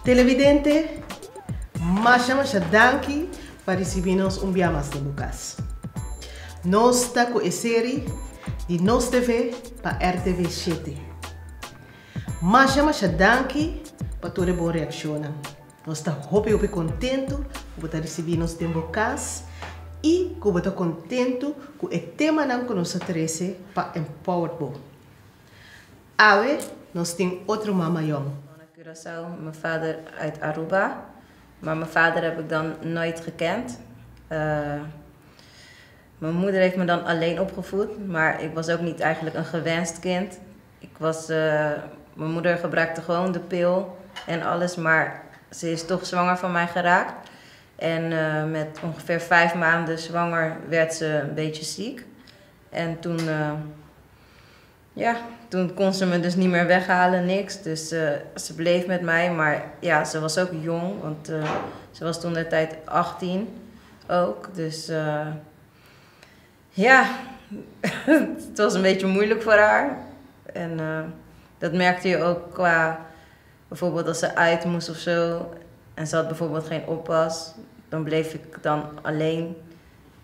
Televidente, mas danki para recibirmos biamas de Lucas. Nós está com a série de Nos TV para RTV 7. Mas danki para toda boa reação. Nós está muito contento por estar recebendo de Lucas e por estar contento com o tema que nós trazemos para Empowered. Awe, nós temos outro mamaião. Curaçao, mijn vader uit Aruba. Maar mijn vader heb ik dan nooit gekend. Mijn moeder heeft me dan alleen opgevoed, maar ik was ook niet eigenlijk een gewenst kind. Mijn moeder gebruikte gewoon de pil en alles, maar ze is toch zwanger van mij geraakt. En met ongeveer 5 maanden zwanger werd ze een beetje ziek. En toen... toen kon ze me dus niet meer weghalen, niks. Dus ze bleef met mij, maar ja, ze was ook jong, want ze was toen de tijd 18 ook. Dus het was een beetje moeilijk voor haar. En dat merkte je ook qua, bijvoorbeeld als ze uit moest of zo. En ze had bijvoorbeeld geen oppas, dan bleef ik dan alleen.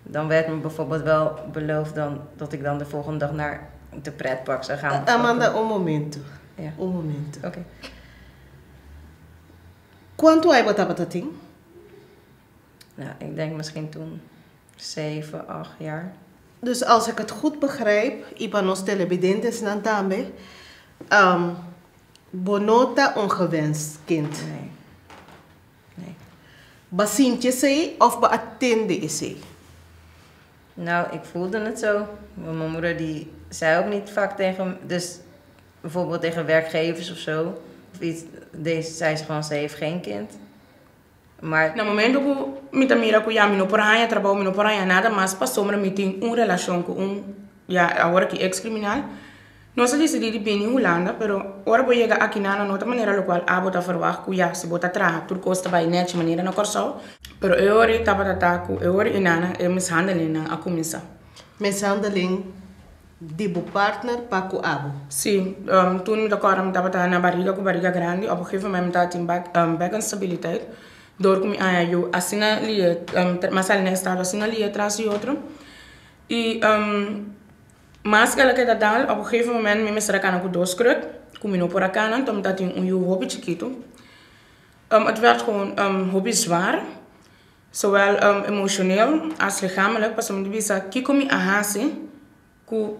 Dan werd me bijvoorbeeld wel beloofd dat ik dan de volgende dag naar de pretpark zou gaan. Amanda, un momento. Ja. Un momento. Oké. Quanto hai botado tating? Nou, ik denk misschien toen 7, 8 jaar. Dus als ik het goed begrijp, iban ons televidentes nan tambe, bonota ongewenst kind. Nee. Basintje zei of beattende zei? Nou, ik voelde het zo. Mijn moeder die zei ook niet vaak tegen, dus bijvoorbeeld tegen werkgevers of zo, of iets, zei ze gewoon, ze heeft geen kind. Maar... No momento que me mira que ya me no por ahí trabajo, me no por ahí nada más pasó me meeting una relación con ahora que ex criminal. No se decidí de venir en Holanda, pero ahora voy a llegar aquí na otra manera lo cual a bota verwacht que ya se bota traga, tur costa bij net manera no corso. Pero ahora estaba tataku, ahora inana mishandeling na a começar. Mishandeling de bo partner para com abo. Sim, toen me decora me estava na barriga com barriga grande, op een gegeven moment estava in back instabiliteit. Door que eu assina ali, mas ali estava assina ali atrás de outro. E mas que ela quer dar, op een gegeven moment me será cana com 2 kruk, com me no por acá, então dat in een hobby chiquito. Het werd gewoon hobby zwaar, zowel emotioneel als lichamelijk. Pas om de visa, kiko mi ahasi, ku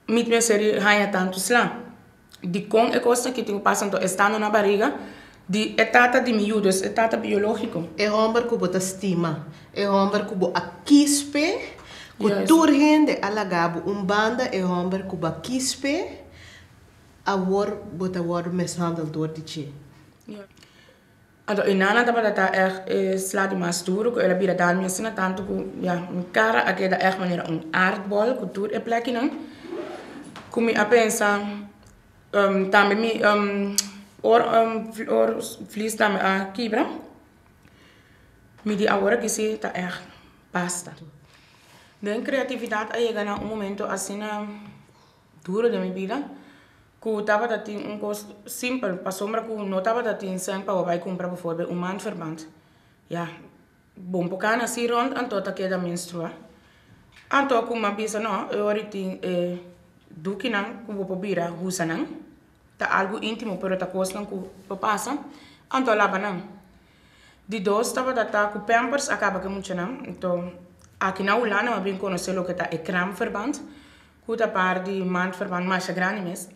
mit me seri hanya tanto sla. Die kon ik kosten que tenho passando estando na barriga. Die etata de miúdos, etata biológico. É homem que bota estima, é homem que bota quispe, que turgen de alagabo banda, é homem que bota quispe, a bota mishandel door de che. Ado inana tapa data echt sla die mas duro, que ela bira dan minha tanto que mi cara aquela echt maneira aardbol, que tur e plekinen. Kumi a pensa também mi or vlies dan a kibra. Mi die agora que se tá echt basta. Den creatividade aí chega na momento assim duro de minha vida. Que tava dat in kost simpel, pas sombra que não tava dat in zijn para vai comprar bijvoorbeeld maandverband. Ja, bom pouca na si rond anto ta queda menstrua. Anto ku ma bisa no, oriti dukinan ku popobira husanan. Ta algo íntimo pero ta costan ku passa. Anto labanan. Di dos tava dat ku pampers acaba que muito não. Então, aqui na Holanda ma bem conhecer o que tá kraamverband. Ku ta par di maandverband mais grande mes.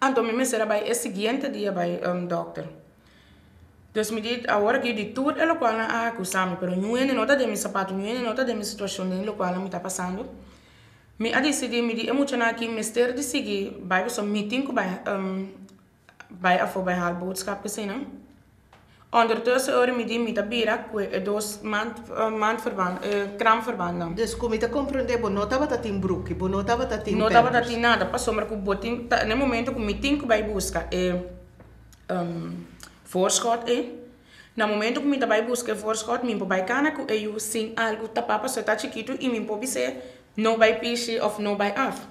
Então, me será bij o seguinte dia bij dokter. Dus me dit agora que de tudo é o qual a acusamos, pero não é nota de meu sapato, não é nota de minha situação, nem o qual me está passando. Me a decidir me de emocionar aqui, me ter de seguir, bij zo'n meeting que bij a voor bij haar boodschap gezien. Ondertussen hoor me die met de bira, que dos maandverband, kraamverband. Dus como te compreender, não estava tatim broek, não estava tatim. Não estava tatim nada, passou maar que botin, no momento que meeting que vai buscar voorschot no momento que me vai buscar voorschot, me vai cana que eu sim algo tapapa só tá chiquito e me pode ser não vai piche of não vai af.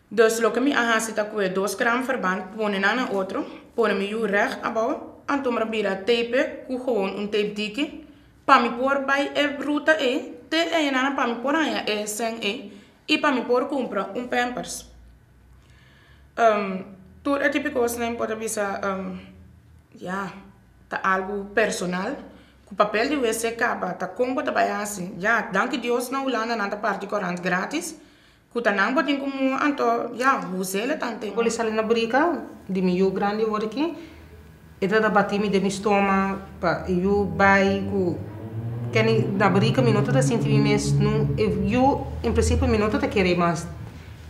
Dus lo que mi aha sita kwe 2 gram verband, pone na een otro, pone mi ju recht abouw, en toen bira tape, ku gewoon een tape diki, pa mi por bij ruta te nana pa mi por aya sen y pa mi por compra un pampers. Tur é típico nem pode bisa ja, ta algo personal, com papel de wc acaba, ta combo ta vai assim, ja, danke Deus na Holanda na ta parte corante grátis. Kuta nang botin como anto ja huzele tante. Vou sair na brica de meu grande hoje aqui. E da batimi de meu estômago para eu vai com que na brica minuto da senti mes no eu em princípio minuto tá querer mais.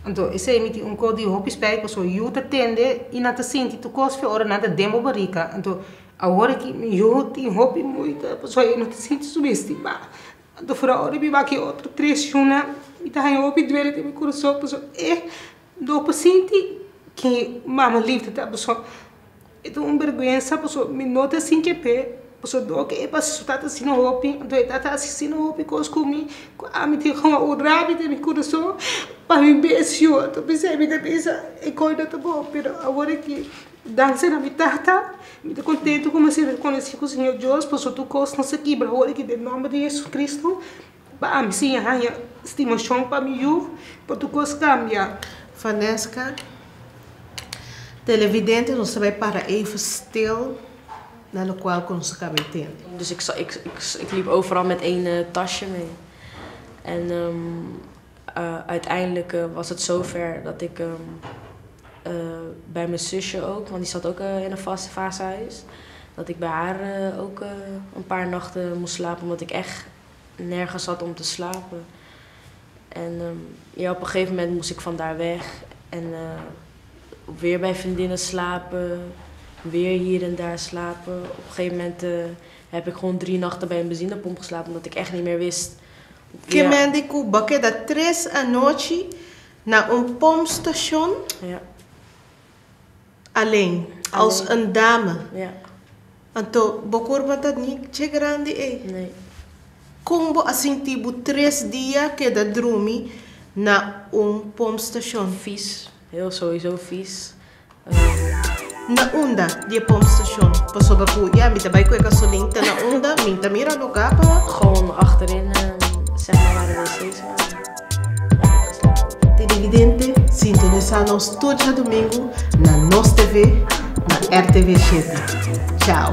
Então esse é um código hopi spek so eu tá tende e na tá senti tu cos fe hora nada demo brica. Então agora que eu tem hopi muito, so eu não te sinto subestimar. Então fora hora me vai que outro pressiona. E tá aí ouvindo ele tem meu coração, pessoal. Do paciente que mama livre tá pessoal. Então vergonha, pessoal. Me nota assim que pé, pessoal. Do que é para se tá assim no hopi, então tá assim no hopi cos comi, a me tem uma urrabi de meu coração, para me beijo. Então pensei me pensa e coisa tá bom, pero agora que dança na mitata, me tô contente como se reconheci com o Senhor Deus, pessoal. Tu cos não se quebra, agora que em nome de Jesus Cristo. Para mim, sim, a estimação para mim, para tu coisa cambiar. Vanessa, televidente não sabe para even stil, na qual kon ze kan tendo. Dus ik liep overal met één tasje mee. En uiteindelijk was het zover dat ik bij mijn zusje ook, want die zat ook in een vaste fasehuis, dat ik bij haar ook een paar nachten moest slapen, omdat ik echt nergens had om te slapen. En ja, op een gegeven moment moest ik van daar weg. En weer bij vriendinnen slapen. Weer hier en daar slapen. Op een gegeven moment heb ik gewoon 3 nachten bij een benzinepomp geslapen. Omdat ik echt niet meer wist. Que me dijo que da 3 a noite na pompstation. Ja. Alleen. Als een dame. Ja. Então, bocorba dat niet te grande Nee. Como assim tipo 3 dias que da dormi na pompstation? Vies. Heel sowieso vies. Na onda die pompstation. Passou baku, ja, met de bike com gasolina na onda, minta mira no capa. Gewoon achterin, zeg maar, waar de wc's waren. Televidente, sintoniza-nos todo domingo na NOS TV, na RTV7. Tchau.